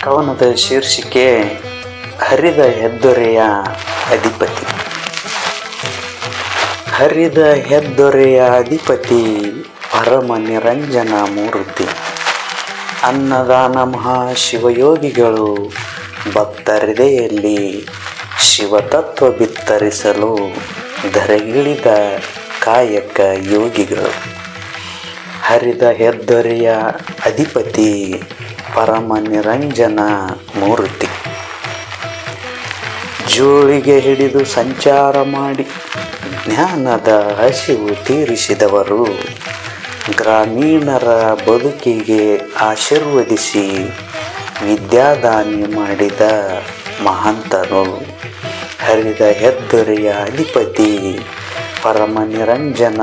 ಕವನದ ಶೀರ್ಷಿಕೆ ಹರಿದ ಹೆದ್ದೊರೆಯ ಅಧಿಪತಿ. ಹರಿದ ಹೆದ್ದೊರೆಯ ಅಧಿಪತಿ ಪರಮ ನಿರಂಜನ ಮೂರ್ತಿ. ಅನ್ನದಾನ ಮಹಾಶಿವಯೋಗಿಗಳು ಭಕ್ತಹೃದಯಲ್ಲಿ ಶಿವತತ್ವ ಬಿತ್ತರಿಸಲು ಧರೆಗಿಳಿದ ಕಾಯಕ ಯೋಗಿಗಳು. ಹರಿದ ಹೆದ್ದೊರೆಯ ಅಧಿಪತಿ ಪರಮ ನಿರಂಜನ ಮೂರ್ತಿ. ಜೋಳಿಗೆ ಹಿಡಿದು ಸಂಚಾರ ಮಾಡಿ ಜ್ಞಾನದ ಹಸಿವು ತೀರಿಸಿದವರು, ಗ್ರಾಮೀಣರ ಬದುಕಿಗೆ ಆಶೀರ್ವದಿಸಿ ವಿದ್ಯಾದಾನಿ ಮಾಡಿದ ಮಹಂತರು. ಹರಿದ ಹೆದ್ದೊರೆಯ ಅಧಿಪತಿ ಪರಮ ನಿರಂಜನ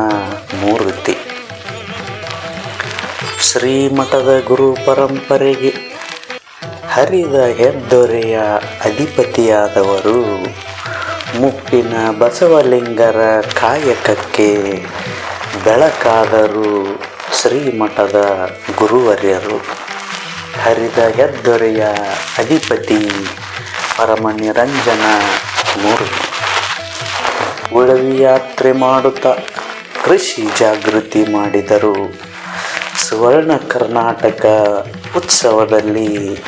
ಮೂರ್ತಿ. ಶ್ರೀಮಠದ ಗುರು ಪರಂಪರೆಗೆ ಹರಿದ ಹೆದ್ದೊರೆಯ ಅಧಿಪತಿಯಾದವರು, ಮುಪ್ಪಿನ ಬಸವಲಿಂಗರ ಕಾಯಕಕ್ಕೆ ಬೆಳಕಾದರು ಶ್ರೀಮಠದ ಗುರುವರ್ಯರು. ಹರಿದ ಹೆದ್ದೊರೆಯ ಅಧಿಪತಿ ಪರಮ ನಿರಂಜನ ಮೂರ್ತಿ. ಉಳವಿ ಯಾತ್ರೆ ಮಾಡುತ್ತಾ ಕೃಷಿ ಜಾಗೃತಿ ಮಾಡಿದರು. ಸುವರ್ಣ ಕರ್ನಾಟಕ ಉತ್ಸವದಲ್ಲಿ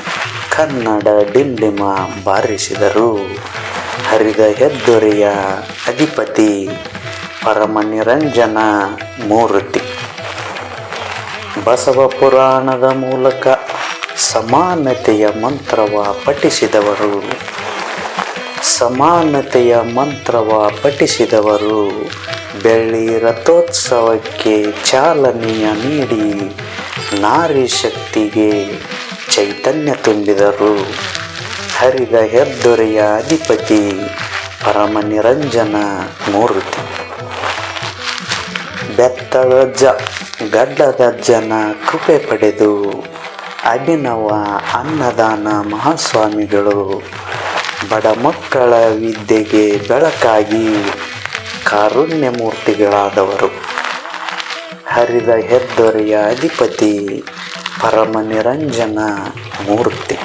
ಕನ್ನಡ ಡಿಂಡಿಮ ಬಾರಿಸಿದರು. ಹರಿದ ಹೆದ್ದೊರೆಯ ಅಧಿಪತಿ ಪರಮ ನಿರಂಜನ ಮೂರ್ತಿ. ಬಸವ ಪುರಾಣದ ಮೂಲಕ ಸಮಾನತೆಯ ಮಂತ್ರವ ಪಠಿಸಿದವರು. ಸಮಾನತೆಯ ಮಂತ್ರವ ಪಠಿಸಿದವರು ಬೆಳ್ಳಿ ರಥೋತ್ಸವಕ್ಕೆ ಚಾಲನೆಯ ನೀಡಿ ನಾರಿ ಶಕ್ತಿಗೆ ಚೈತನ್ಯ ತುಂಬಿದರು. ಹರಿದ ಹೆದ್ದೊರೆಯ ಅಧಿಪತಿ ಪರಮ ನಿರಂಜನ ಮೂರ್ತಿ. ಬೆತ್ತದಜ್ಜ ಗಡ್ಡದಜ್ಜನ ಕೃಪೆ ಪಡೆದು ಅಭಿನವ ಅನ್ನದಾನ ಮಹಾಸ್ವಾಮಿಗಳು ಬಡ ಮಕ್ಕಳ ವಿದ್ಯೆಗೆ ಬೆಳಕಾಗಿ ಕಾರುಣ್ಯ ಮೂರ್ತಿಗಳಾದವರು. ಹರಿದ ಹೆದ್ದೊರೆಯ ಅಧಿಪತಿ ಪರಮ ನಿರಂಜನ ಮೂರ್ತಿ.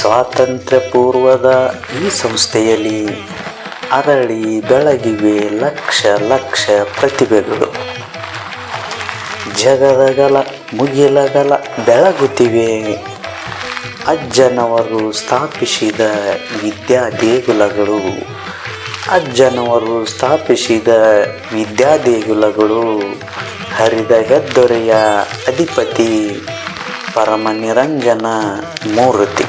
ಸ್ವಾತಂತ್ರ್ಯ ಪೂರ್ವದ ಈ ಸಂಸ್ಥೆಯಲ್ಲಿ ಅರಳಿ ಬೆಳಗಿವೆ ಲಕ್ಷ ಲಕ್ಷ ಪ್ರತಿಭೆಗಳು. ಜಗದಗಲ ಮುಗಿಲಗಲ ಬೆಳಗುತ್ತಿವೆ ಅಜ್ಜನವರು ಸ್ಥಾಪಿಸಿದ ವಿದ್ಯಾ ದೇಗುಲಗಳು. ಅಜ್ಜನವರು ಸ್ಥಾಪಿಸಿದ ವಿದ್ಯಾ ದೇಗುಲಗಳು. ಹರಿದ ಹೆದ್ದೊರೆಯ ಅಧಿಪತಿ ಪರಮ ನಿರಂಜನ ಮೂರ್ತಿ.